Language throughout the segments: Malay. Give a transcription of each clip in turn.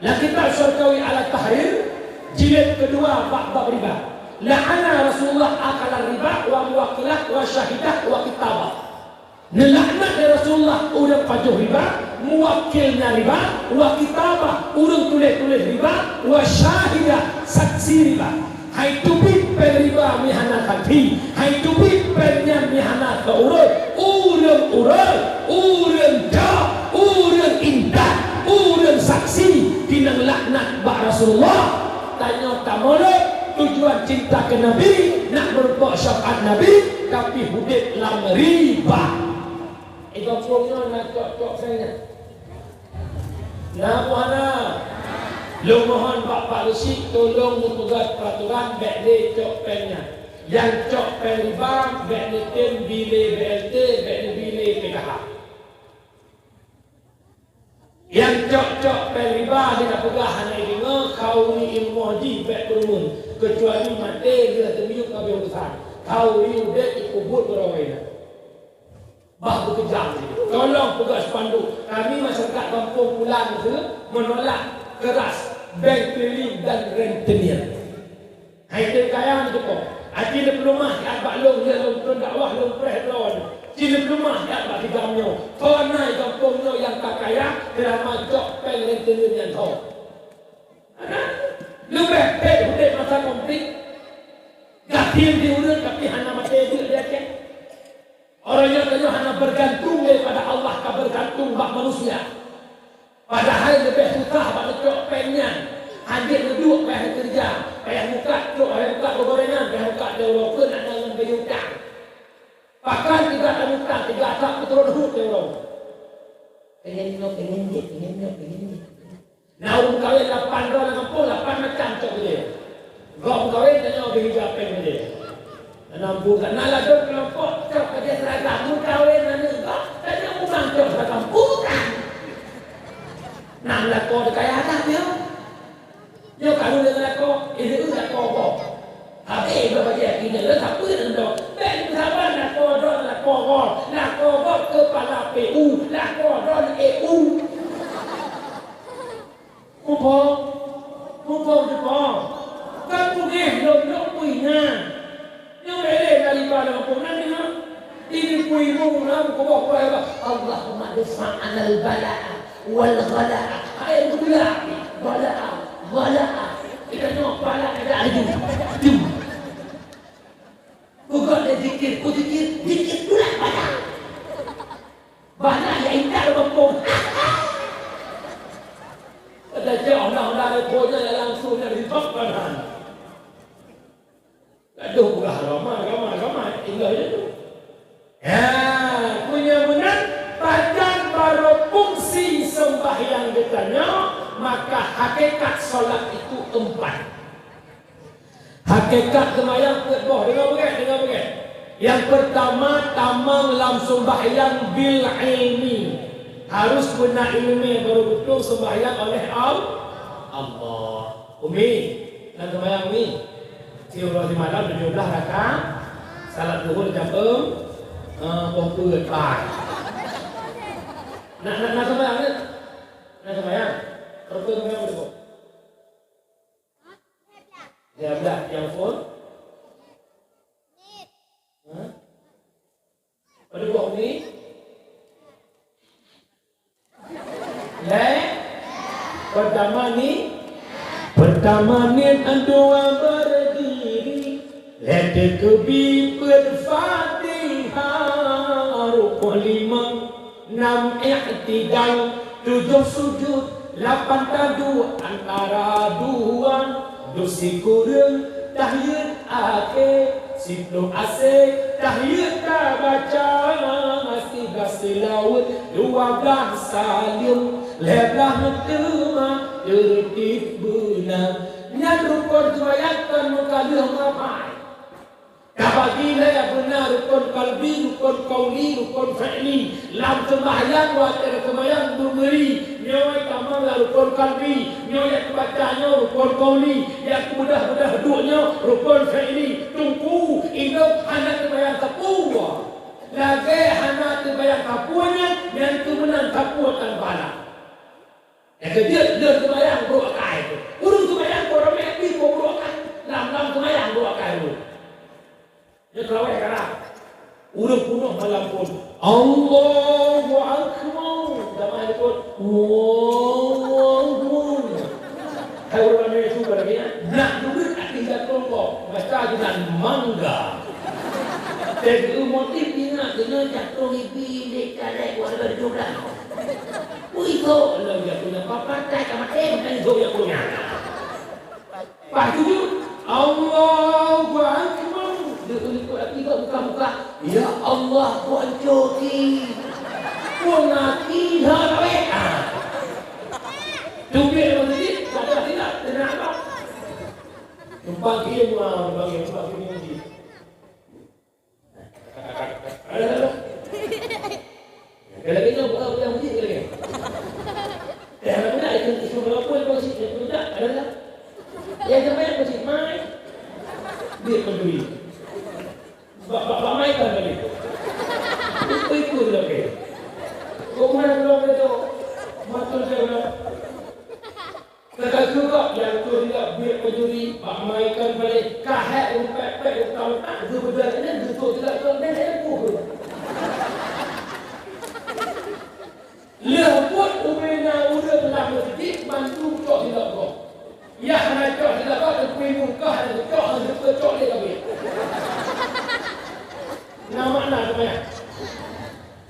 La kitab syarkawi ala tahrir jilid kedua bab riba. La'ana Rasulullah akala riba wa muwakilah wa syahidah wa kitabah. Nelaknat dari Rasulullah urang pajuh riba, muwakilnya riba, wa kitabah urang tulis riba, wa syahidah saksi riba. Hai tubik per riba mihana kati, hai tubik pernya mihana ke urang dah, urang indah, urang saksi dinang laknat ba Rasulullah. Tanya tamono tujuan cinta ke Nabi nak berbuat syariat Nabi tapi hudik lam riba. Itu punya nak cok saya. Nah mana? Lu mohon Bapak Rusik tolong membuat peraturan BLT cok pennya. Yang cok pen riba BLT bile BLT bile PKH. Yang cok pen riba dia pegah hanya dengar kau ni ilmu haji baik berumun kecuali mati dia terbiuk kabeh urusan. Kau ni udah ikubut berawai. Bah bekerja. Tolong pegas spanduk. Kami masyarakat kampung Pulang itu menolak keras bank keliling dan rentenir. Hai kaya itu kok. Aji le pelumah ya baklong dia long dakwah long preh lawan. Cile pelumah ya bak digamnya. Tonai kampungnya yang tak kaya dalam majok bank rentenir yang tahu. Lu bek udah masa konflik. Gatil diurut tapi hanya mati dia cek. Orangnya tanya hanya bergantung kepada Allah, tak bergantung bak manusia. Padahal lebih susah bak lecok pennya. Hadir duduk payah kerja, payah buka gorengan, payah buka deuro ke nak dengan beli hutang. Bahkan tidak ada hutang, tidak ada betul hut deuro. Pengen. Nah orang kawin 8 orang kampung, 8 macam cok dia. Orang kawin tanya bagi japen dia. 60 kan nak dok kelompok cok kerja seragam kawin mana enggak tanya orang cok seragam bukan nak lakon kaya ada dia yo kalau dia lakon itu dah kok habis berbagai ini lah tak pun dok ben sabar lakon kepala PU lakon EU mumpung depan kan punya dok punya yang lain daripada kampung ni ini puimu nak kau bawa apa Allahumma difa'an al-bala'a wal ghala'a ayat bala'a kita nak bala'a ada lagi bukan zikir pula bala'a yang indah kampung ada jauh orang punya langsung dari bakar. Aduh, bukan ramai, tinggal itu. Ya, punya benar, padahal baru fungsi sembahyang ditanya, maka hakikat solat itu 4. Hakikat sembahyang dengar bagai. Yang pertama, tamam lam sembahyang bil ilmi. Harus guna ilmi baru betul sembahyang oleh Allah. Umi, dan sembahyang Umi. Siurah di malam 17 rakaat, salat zuhur jam 6, pukul 4. Nak sembahyang ni? Nak sembahyang? Berapa sembahyang berapa? 13 yang full? Pada buat ni? Pertama ni dua berdiri, let kebi berfatihah, rukuk 5, 6 i'tidal, 7 sujud, 8 tadu antara 2, dosi kurang tahiyat akhir, 10 asik tahiyat tak baca, masih laut 12 salim, 11 terma tertib benar. Yang rukun sembahyang muka dia ramai. Tak bagilah yang benar rukun kalbi, rukun kauli, rukun fi'li. Lam sembahyang wajar sembahyang memberi. Nyawai tamanglah rukun kalbi, nyawai bacanya rukun kauli, yang mudah-mudah duduknya rukun fi'li. Tunggu hidup anak sembahyang sepuluh. Lagi anak sembahyang kapuanya yang kemudian kapuatan bala. Yang kerja dia kemayang buat kai tu. Urung kemayang orang mati kau buat kai. Lam kemayang buat kai tu. Dia kelawai kerana urung punuh malam pun. Allahu Akbar. Damai pun. Allahu Akbar. Hai orang ni tu berapa? Nak duit tinggal kelompok. Macam dengan mangga. Jadi motif dia kena jatuh ibi dekat warga juga. Itu lo yang punya papa tak kamu kan itu yang punya. Pak tujuh Allahu Akbar. Dia ikut tiga buka. Ya Allah kuncuti. Kunati harawe. Tunggu masjid, saya tidak kenapa. Tumpang kirim bagi ini. Ada. Kalau kita buat yang masjid lagi. Karena itu semua pun masjid tidak ada. Yang sampai masjid mai. Dia peduli. Bapak mai kan tadi. Itu ikut lagi. Kemana belum itu? Matul saya. Kalau juga yang tu tidak biar peduli. Pak mai kan balik. Kahak umpet utang tak. Itu berjalan itu tidak terdengar pun. Lewat umena udah lama sedikit bantu cok tidak kok. Ya hanya cok tidak kok tapi muka hanya cok hanya cok dia lagi. Nama apa ya?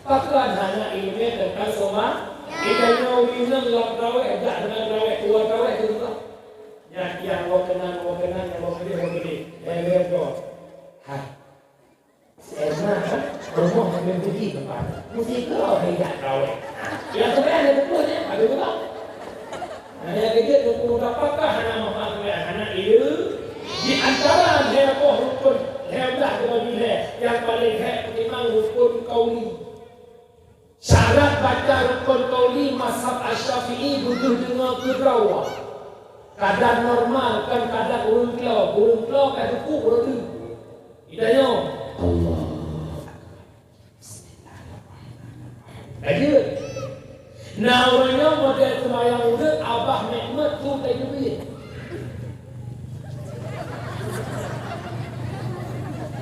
Paklan hanya ini tentang semua. Kita tahu ini dalam rawat ada dengan rawat dua rawat itu tak. Yang wakenan yang wakili. Yang berdoa. Hai. Enak kan? Rumah sampai pergi tempat. Mesti kau hendak rawat. Yang sebenarnya betul ya, ada juga. Nah, yang kerja tu dapatkah anak itu di antara heboh rukun hebat berbeda yang paling hebat memang rukun qauli. Syarat baca rukun qauli mazhab Asy-Syafi'i butuh dengan kerawah. Kadar normal kan kadar urung kelau kan ruku beradu. Idanya Allah. Aja. Nah orangnya model semayang udah abah nikmat tu tak duit.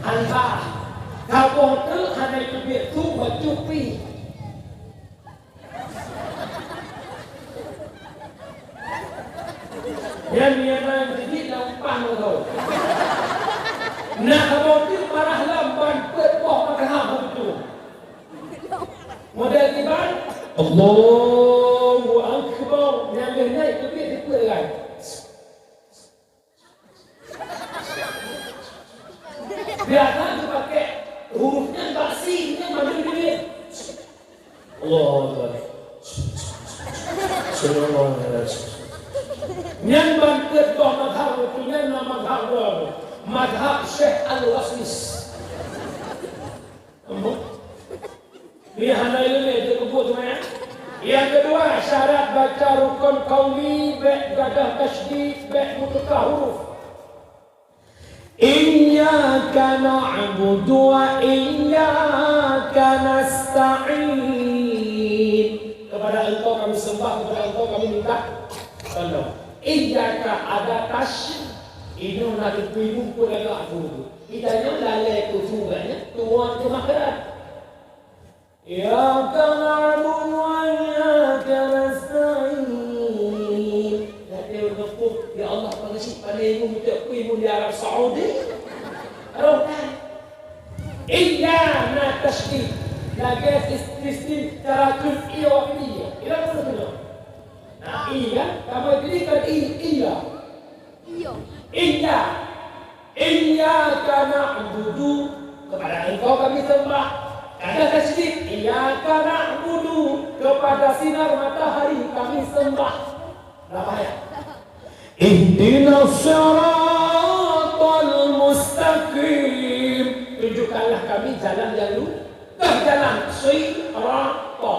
Anda kalau tu hanya duit tu bercupi. Yang yang jadi lampang tu. Nah kalau tu marah lamban berboh macam tu. Model tiban Allahu Akbar. Yang naik tu dia ikut kan. Biasa tu pakai hurufnya baksinya maju dia. Allahu Akbar. Sallallahu alaihi wasallam. Yang bangkit doa madhab itu yang nama madhab Syekh Al-Wasnis. Dia hanya ini dia sebut semuanya. Yang kedua syarat baca rukun qauli baik gadah tasydid baik mutlaqah huruf. Iyyaka na'budu wa iyyaka nasta'in. Kepada Engkau kami sembah, kepada Engkau kami minta tolong. Iyyaka ada tasydid. Ini nak dipimpin pun agak buruk. Kita lalai tu sungguhnya tuan tu makanan. Iyyaka na'budu wa iyyaka nasta'in. Dia berdoa, ya Allah pengasih panemu minta kuimu di Arab Saudi. Rokan. Iyyana tasydid. Lagi istisnim cara kulli wa fi'liyah. Ila mana? Nah, iya, kamu jadikan iya. Iyyaka na'budu kepada Engkau kami sembah. Ada tasydid iyyaka na'budu kepada sinar matahari kami sembah. Berapa ayat? Ihdinas siratal mustaqim. Tunjukkanlah kami jalan yang lurus. Jalan sirata.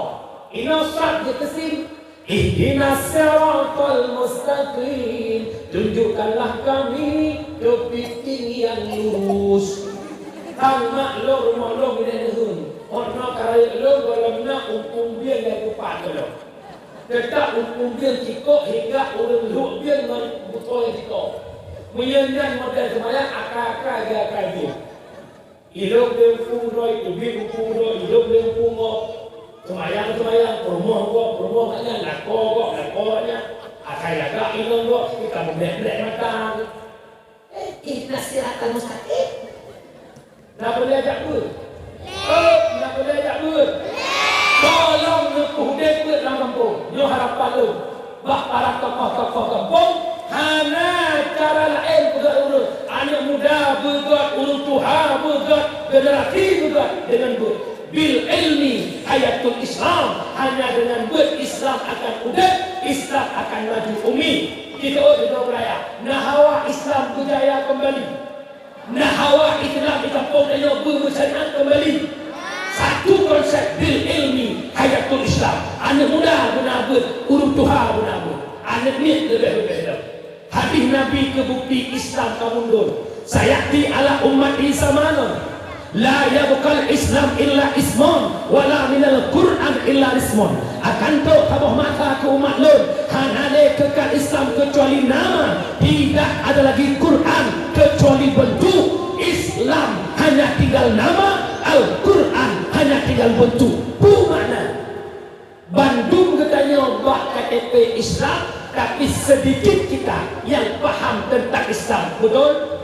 Inasat dikesim. Ihdinas siratal mustaqim. Tunjukkanlah kami ke piting yang lurus. Hang maklum maklum dan hun. Orang kaya lo golongna dia dan kupat lo. Tetap hukum dia cikok hingga orang luk dia betul yang cikok. Menyenang model semayang akal-akal dia akal dia. Hidup dia hukum roy, tubi hukum roy, hidup dia hukum roy. Semayang, promoh katnya, lakor katnya. Akal agak hilang roy, kita memblek-blek mata. Nasihat al-mustaqim. Nak boleh ajak ber? Nak boleh ajak ber? Tolong nepuh dia ber dalam kampung. Dia harapan lu. Bak para tokoh-tokoh kampung. Hana cara lain bergerak urut. Anak muda bergerak, urut tuha bergerak, generasi bergerak dengan ber. Bil ilmi hayatul Islam. Hanya dengan ber Islam akan udah, Islam akan maju umi. Kita beraya. Nahawa Islam berjaya kembali. Nahawa Islam di kampung dan bersyariat kembali. Satu konsep bil ilmi hayatul Islam. Anak muda benar urut tuha benar. Anak ni lebih. Hadis Nabi kebukti Islam kamundur. Sayati ala umat Isa mana? La yabqal Islam illa ismun wala minal Quran illa ismun. Akan tu kamu mata ke umat lun hanale kekal Islam kecuali nama. Tidak ada lagi Quran kecuali bentuk. Islam hanya tinggal nama, Al-Quran hanya tinggal bentuk. Bu mana? Bandung katanya bak KTP Islam, tapi sedikit kita yang paham tentang Islam. Betul?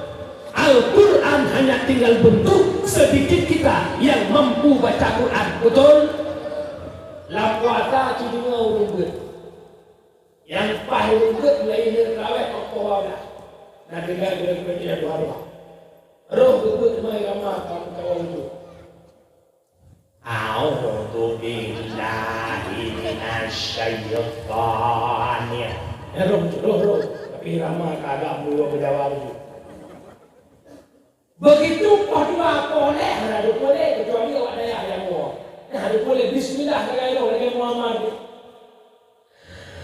Al-Quran hanya tinggal bentuk, sedikit kita yang mampu baca Quran. Betul? Lapuata cidunya urut. Yang paham urut lainnya rawat apa dah. Nak dengar dia dua. Roh betul mai ramah kawan itu. A'udzu billahi minasyaitonir. Roh. Tapi ramah kagak mulu berjawab itu. Begitu padua boleh, ada boleh kecuali awak daya yang mau. Ada boleh bismillah dengan Muhammad.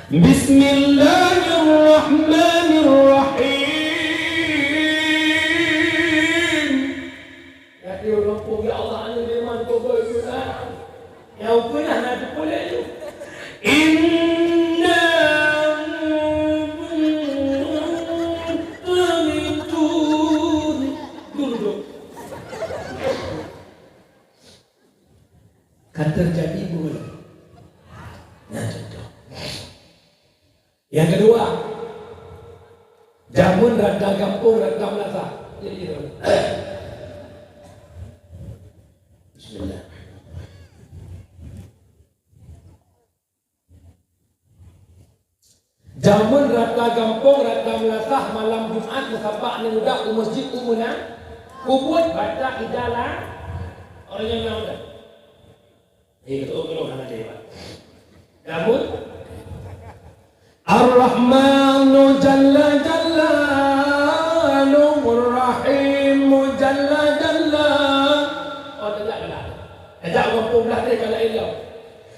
Bismillahirrahmanirrahim. Ya Allah, anu memang kau itu dah. Yang pernah nak boleh itu. Inna tumitun. Dulu. Kan terjadi boleh. Nah, contoh. Yang kedua, jamun rada kampung rada melata. Jadi Bismillah. Jamun rata gampung rata melatah malam Jumat musabak ni muda ke masjid umuna kubut baca idalah orang yang muda. Itu hana dia. Jamun Ar-Rahmanu Jalla Jalaluhur Rahimu Jalla Jalla. Ajak kampung belah dia kalau ilah.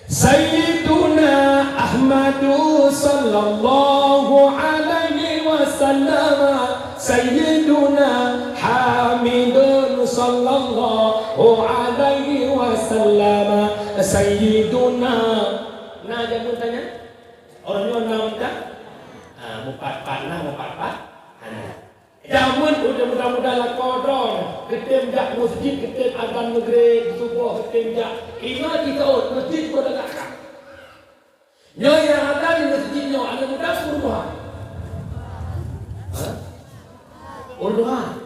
Sayyiduna Ahmadu sallallahu alaihi wasallam. Sayyiduna Hamidun sallallahu alaihi wasallam. Sayyiduna. Nah, jangan tanya. Orangnya nama tak? Mupat-pat. Jamun udah mudah-mudah lah kodron. Ketim jak masjid, ketim azan maghrib, subuh, ketim jak. Ima kita masjid pada kakak. Nyo yang ada di masjid nyo, ada mudah rumah. Rumah.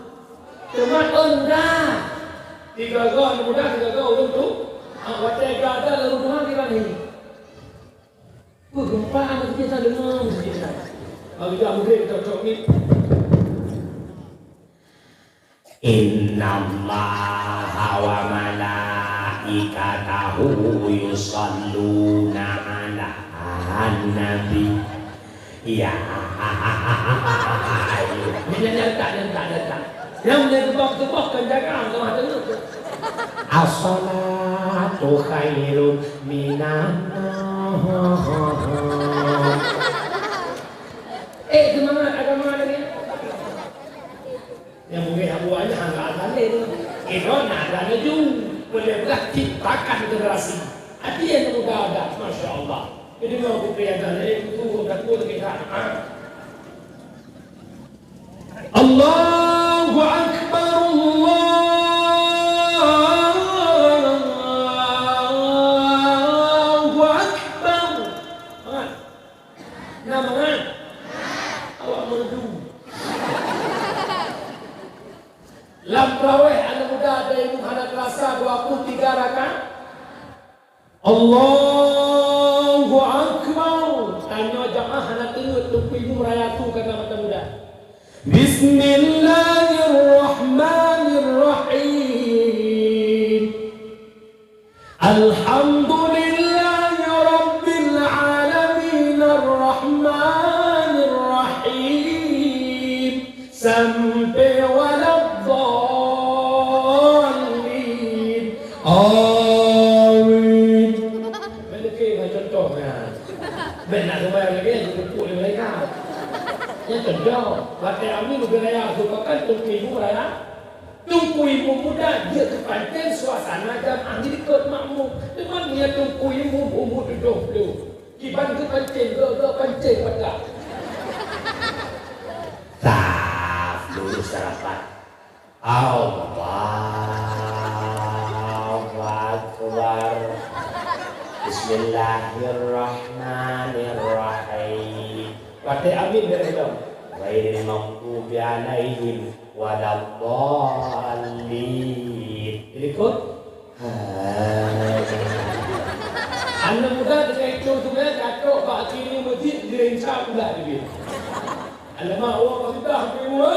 Cuma endah. Tiga gol mudah, tiga gol orang tu. Watai gada lalu rumah di mana ini? Gempa masjid ada masjid. Bagi tak maghrib cocok ni. Innallaha wa malaikatahu yusalluna ala nabi. Ya. Ini tak. Yang boleh tebak-tebak kan jangan sama tengok. As-salatu khairun minan nawm. Semangat agama lagi. Yang mungkin abuannya angkat itu. Itu nada ju boleh belah ciptakan generasi. Hati yang muda ada, masya Allah. Jadi mau aku perhatikan, itu dah tua kita. Allahu Akbar, Allahu Akbar. Nama kan? Awak merdu. Lam tarawih anak muda ada ibu anak kerasa 23 rakaat. Allahu Akbar. Tanya jamaah anak tengok tu ibu meraya tu kata mata muda. Bismillahirrahmanirrahim. Alhamdulillahi rabbil alamin arrahmanirrahim sampai waladdallin. Amin. Balik contohnya. Benar sembahyang lagi tepuk di mereka. Yang kedua, batai amin lebih raya lupakan tungku ibu raya. Tungku ibu muda dia kepanten suasana jamaah jadi kot makmum. Teman dia tungku ibu duduk dulu. Kiban kepanten ke pancen pada. Taf dulu sarapan. Allahu Akbar. Bismillahirrahmanirrahim. Batai amin dari dalam. Ghairil maghdubi alaihim waladdallin. Jadi kot. Anak muda dengan itu tu kan katok pak kiri masjid gerencah pula dia. Alamak awak sudah semua.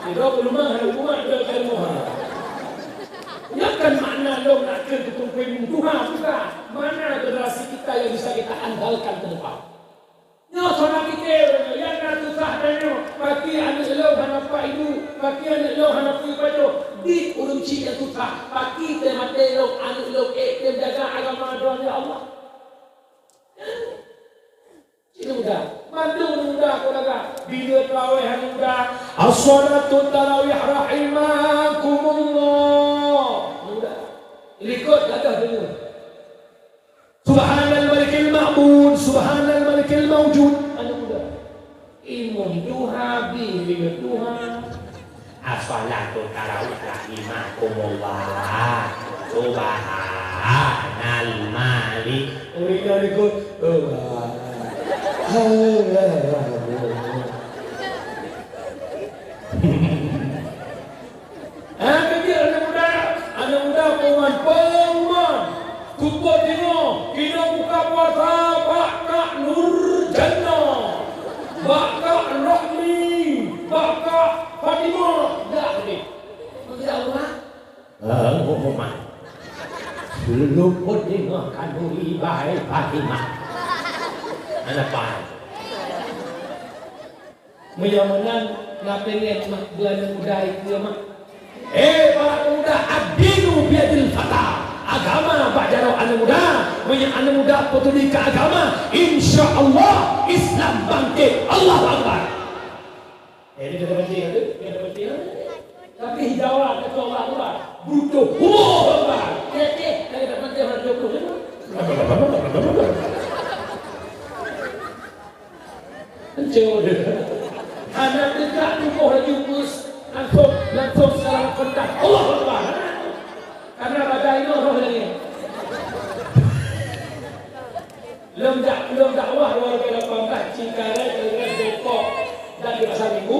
Tidak rumah rumah ada rumah. Ya kan makna lo nak ke tumpeng Tuhan juga. Mana generasi kita yang bisa kita andalkan ke depan. Nyo sana kita yang nak susah danyo. Pagi anak lo hanapa ibu, pagi anak lo hanapa ibu. Di urung cik yang susah. Pagi temate lo anak lo tem jaga agama doa ya Allah. Cik muda, mandu muda kau laga. Bila tarawih hari muda. As-salatu tarawih rahimakumullah. Muda. Ikut laga dulu. Subhanal malikil ma'bud, subhanal malikil mawjud. Anak muda. Imam duha bila Tuhan. As-salatu tarawih rahimakumullah. Subhanal malik. Ikut. Anak muda penguman kupot tengok kita buka puasa bakak nur jannah bakak rahmi bakak Fatimah dah ni ya Allah Muhammad luput tengok kanduri baik Fatimah anak pak menyamanan nak pengen mak bulan muda itu mak para pemuda adinu biadil fatah agama Pak Jarod anak muda banyak anak muda peduli ke agama insya-Allah Islam bangkit Allahu Akbar. Ini kita baca ada kita baca tapi hijauan kata Allah Akbar butuh Allahu Akbar kita baca orang 20 Hancur anak tegak tubuh lagi upus langsung secara kontak Allahu Akbar karena badai itu roh lagi belum dakwah 2018 Cikaret dengan Depok dan di Pasar Minggu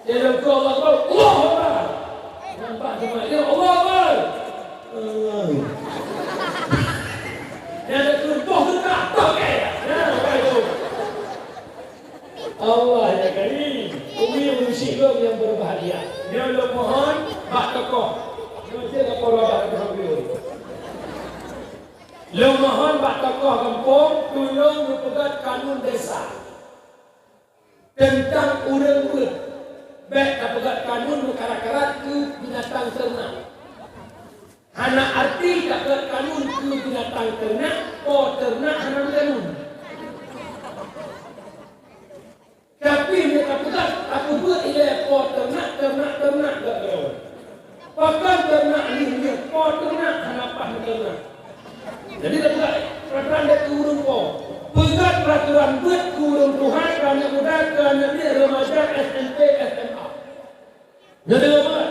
dia lalu Allah Akbar Allahu Akbar nampak semua dia Allahu Akbar dia ada tubuh tegak pakai Allah ya Karim. Umi musibah yang berbahagia. Dia lo mohon bak tokoh. Dia tak perlu bak tokoh. Lo mohon bak tokoh kampung tolong membuat kanun desa tentang urang-urang. Baik membuat kanun berkarat-karat ke binatang ternak. Hana arti tak buat kanun ke binatang ternak, ternak hana kanun. Tapi mereka putar, aku buat ilai ternak tak tahu. Pakai ternak ini, ternak kenapa ternak? Jadi tak buat, peraturan dia turun kok. Pegat peraturan buat kurung Tuhan kerana muda kerana dia remaja SMP SMA. Jadi apa?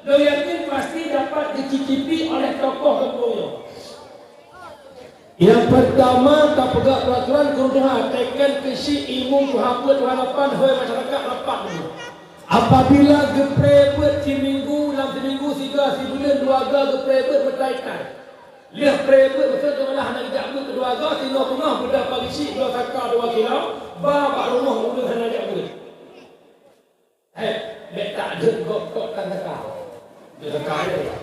Lo yakin pasti dapat dicicipi oleh tokoh kampungnya. Yang pertama, tak pegat peraturan kurung Tuhan, tekan kesi imum Tuhan buat harapan hoi masyarakat rapat ni. Apabila geprebet si minggu, dalam seminggu, tiga, si bulan, dua aga geprebet berkaitan. Lihat prebet betul tu malah nak jak buat kedua aga, tino punah budak pagi si, dua takar, 2 kilo, bapak rumah udah sana jak buat. Bet tak ada kok tanda kau. Dia takar dia.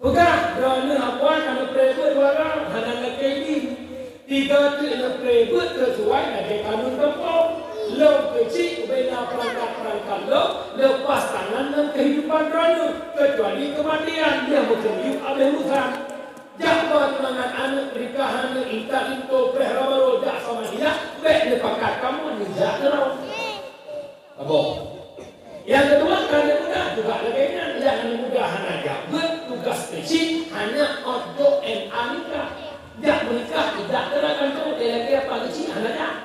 Pegang, kerana apa, kerana prebet dua hana nak kebin. 3 tu nak prebet sesuai dengan kanun kampung. Lo kecil bina perangkat-perangkat lo, lepas tangan dalam kehidupan kerana kecuali kematian dia mungkin hidup oleh Tuhan. Jabat dengan anak pernikahan intak itu prehara baru jak sama dia, baik lepakat kamu tidak terau. Apa? Yang kedua kerana mudah juga laginya jangan mudah hanya jabat tugas kecil hanya untuk nikah. Jak menikah tidak terangkan tu dia lagi apa kecil hanya jak.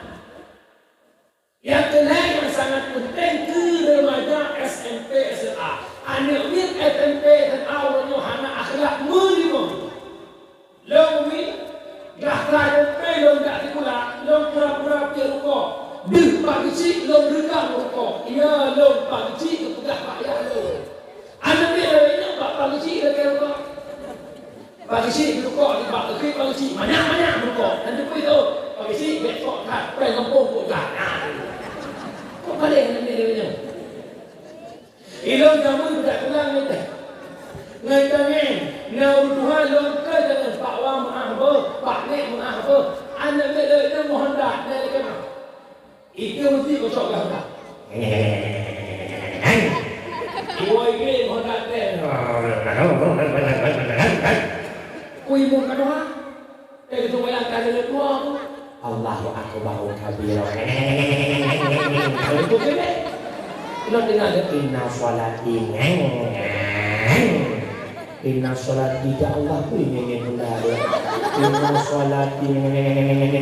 Yang lain yang sangat penting ke remaja SMP SMA. Anak ni SMP SMA orang hana akhlak minimum. Long ni dah kaya pelong tak dikula, long pura-pura pergi rukuk. Dih pagi cik long rekam rukuk. Ya long pagi cik ke pegang payah lo. Anak ni lainnya pagi cik ke rukuk. Pagi cik rukuk di bak ke pagi cik banyak-banyak rukuk. Nanti pergi tu pagi cik besok tak pergi kampung pun tak. Kok balik dengan dia? Ilong kamu tidak pulang ni. Ngaitannya, nak Tuhan long ke jangan Pak Wang mengahba, Pak Nek mengahba. Anak mereka itu mohon dah, nak lekan. Itu mesti kosong dah tak. Ibu ini mohon dah ter. Kui muka doa. Kita bayangkan dia tua tu. Allahu Akbar kabira. Kalau itu kene. Kita dengar inna salati. Inna salati ya Allah ku ini bunda.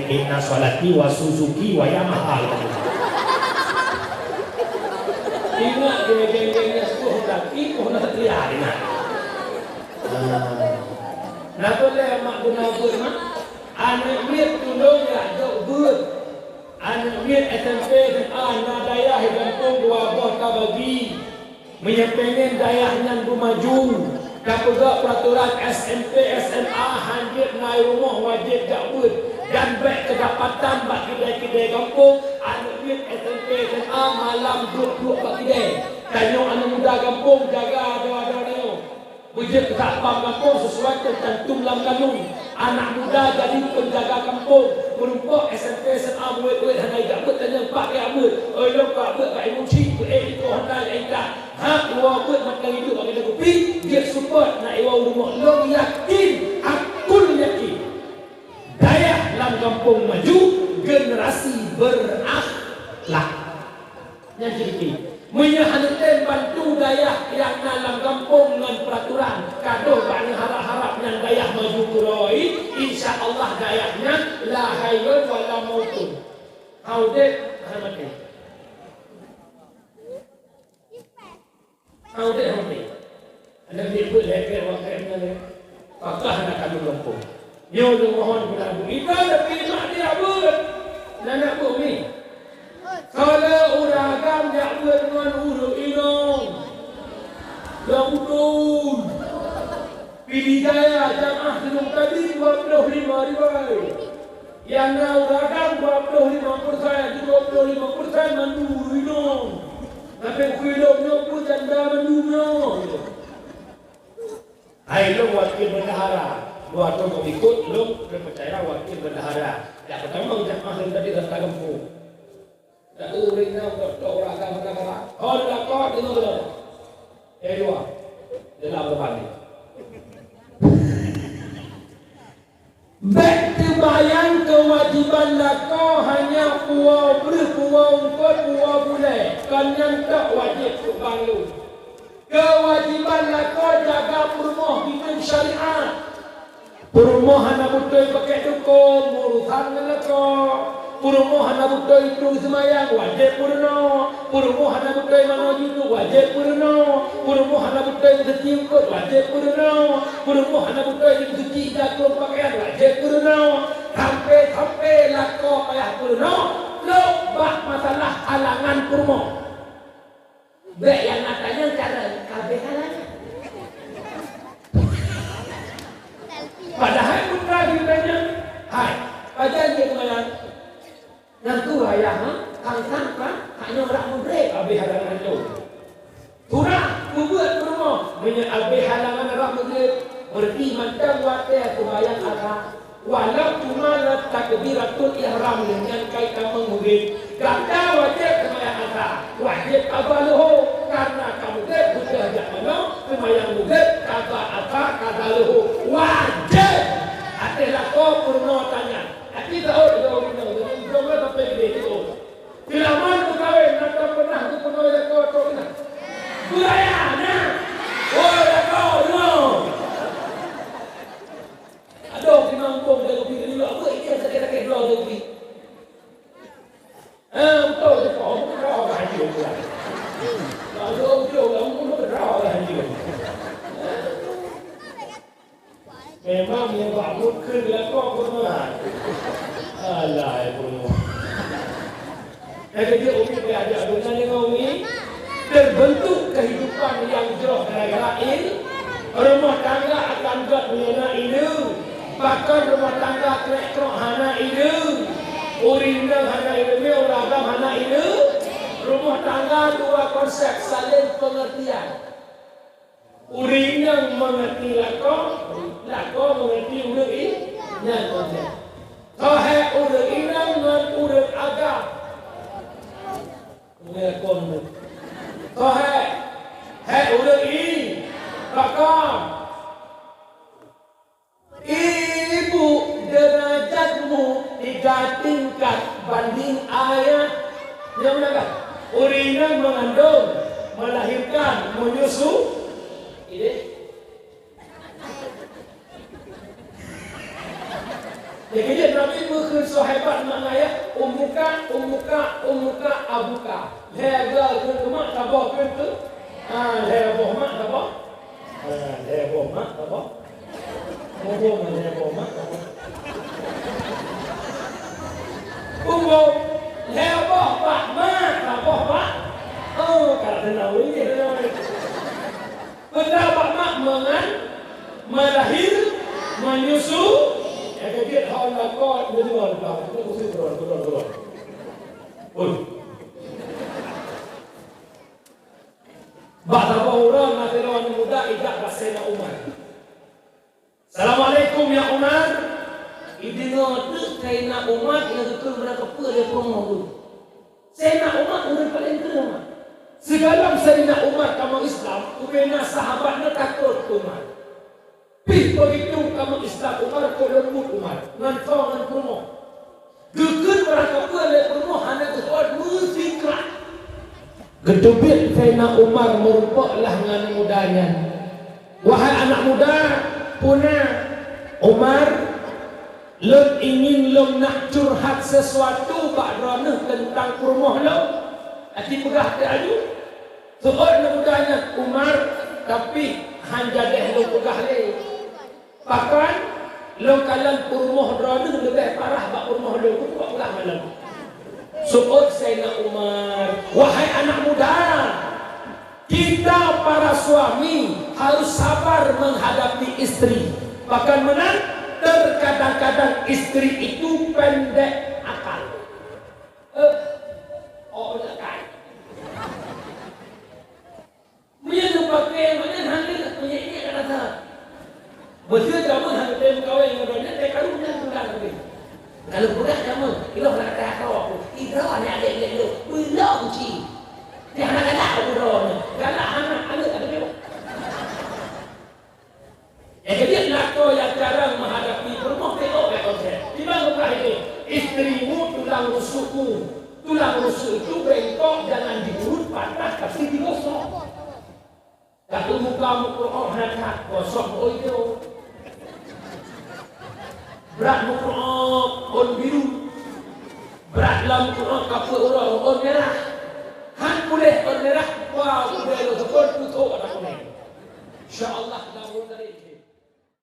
Inna salati wa Suzuki wa Yamaha. Ingat geng-gengnya sepuluh lagi kau nak lihat ingat. Nak boleh mak guna mak. Anak miet tolong ya jauh buat. Anak miet SMP dan anak dayah kampung dua boh kabagi. Menyepengen dayahnya maju. Kapega peraturan SMP SMA hanjit naik rumah wajib tak buat. Dan baik kedapatan bak kedai-kedai kampung. Anak miet SMP SMA malam duduk bak kedai. Tanya anak muda kampung jaga ada-ada dia. Wujud tak paham kampung sesuai tercantum dalam kanun. Anak muda jadi penjaga kampung. Merumpuk SMP SMA murid-murid hanya tak buat tanya pak ya buat. Oh lo pak buat pak emosi tu itu hendak kita. Hak dua buat makan hidup bagi kopi dia support nak iwa rumah lo yakin aku yakin. Daya dalam kampung maju generasi berakhlak. Yang sedikit menyahankan bantu dayah yang dalam kampung dengan peraturan kado bani harap-harap yang dayah maju kuroi insya-Allah dayahnya la hayyun wa la mautun. Haudet hamati. Haudet hamati. Ada dia pun leker waktu ni. Pakah nak kami kampung. Yo mohon kepada ibu. Kita lebih mak dia buat. Nak buat ni. Kalau uragam jak buat dengan urut inong. Yang udun. Pilih daya jamaah sedung tadi 25 ribu. Yang nak uragam 25%, 25% mandu inong. Tapi kuloknya pun janda mandu inong. Hai lo wakil bendahara. Buat lo ikut lo percaya wakil bendahara. Yang pertama jamaah sedung tadi dah kampung. Tak uring nak orang agama negara. Oh dah kau tengok tu. Dua. Dalam depan ni. Betul bayang kewajiban lako hanya puau berpuau puau boleh. Kan yang tak wajib bangun. Kewajiban lako jaga rumah hidup syariat. Purumohan abutoi pakai dukung, murutan ngeleko. Purumohan abutoi itu semayang, wajib purno. Purumohan abutoi manoju itu wajib purno. Purumohan abutoi setiukut, wajib purno. Purumohan abutoi suci jatuh pakaian, wajib purno. Sampai lako payah purno. Lobak masalah halangan purmo. Baik yang katanya cara kabeh halangan. Padahal putra ditanya, hai, aja dia kemayan. Yang tua ya, kang kan, hanya orang muda, abih halangan itu. Turah, buat rumah, banyak abih halangan orang muda. Berarti macam wadah kebayang agak. Walau cuma takbiratul ihram dengan kaitan mengubin. Kata wajib kebayang agak, wajib abaluhu karena kamu dek bukan jangan kebayang muda kata agak kata luhu wajib. Adalah kau purno tanya. Tapi tahu jangan sampai begitu. Bila mana kawin nak pernah tu purno yang kau tahu nak. Budaya nah. Oh kau no. Aduh kinampung dia pergi dulu apa ini sakit-sakit dulu dia pergi. Betul je kau berdoa lagi pula. Kalau betul kamu berdoa lagi. Memang yang bangun kerja kau pernah. Alai pun. Jadi Umi belajar dengan Umi terbentuk kehidupan yang jauh gara-gara ini. Rumah tangga akan buat menyana ini. Bahkan rumah tangga kerek-kerok hana ini. Urinang hana ini, uragam hana ini. Rumah tangga dua konsep saling pengertian. Urinang mengerti lako mengerti urut ini. Yang konsep. Sohe urut inang dengan urut agam. Urut konut. Sohe urut ini. Bakam. Ibu derajatmu 3 tingkat banding ayat. Yang mana kan? Urinang mengandung, melahirkan, menyusu. Ini. Jadi dia Nabi berkata sahabat maknanya umuka abuka. Lega ke mak tabah ke? Lega mak tabah. Lega mak tabah. Ngomong lega mak tabah. Umum lega pak mak tabah pak. Oh, kalau tahu ini pendapat mak melahir, menyusu. Yang dia hal nakal menjual dah. Kita mesti berdoa. Bahawa orang nanti orang muda ijak bahasa Umar. Assalamualaikum ya Umar. Ini ngotot kaina Umar yang tukar berapa dia promo tu. Sayyidina Umar orang paling terima. Segala Sayyidina Umar kamu Islam, kubena sahabatnya takut Umar. Pih begitu kamu Islam Umar kau lembut Umar. Nantau dengan promo. Gekun mereka boleh promo hanya kesuat musiklah. Gedubit Sayyidina Umar merupaklah dengan mudanya. Wahai anak muda, punah Umar, lem ingin lem nak curhat sesuatu bakrana tentang promo lo. Ati pegah ke aju. Seorang mudanya Umar, tapi hanya deh lo pegah le. Bahkan lokalan purmoh drone lebih parah bak purmoh lo pun buat ulah malam. Suut Sayyidina Umar, wahai anak muda, kita para suami harus sabar menghadapi istri. Bahkan menang terkadang-kadang istri itu pendek akal. Nak kan? Punya lupa ke mana hangil punya ini kan ada. Betul kamu hang tem kau yang ada dia kalau punya sudah lagi. Kalau budak kamu, itu nak kata aku. Itu hanya ada itu. Belum sih. Dia nak kata aku doang. Kalau anak ada dia. Jadi nak kau yang jarang menghadapi rumah tengok konsep. Di mana kau ini? Istrimu tulang rusukmu. Tulang rusuk itu bengkok jangan diurut patah tapi digosok. Kalau muka Quran nak gosok itu. Berat Quran on biru. Berat dalam Quran kapal orang on merah. Han boleh on merah. Wah, boleh lo sepuluh putus ada boleh. InsyaAllah dah dari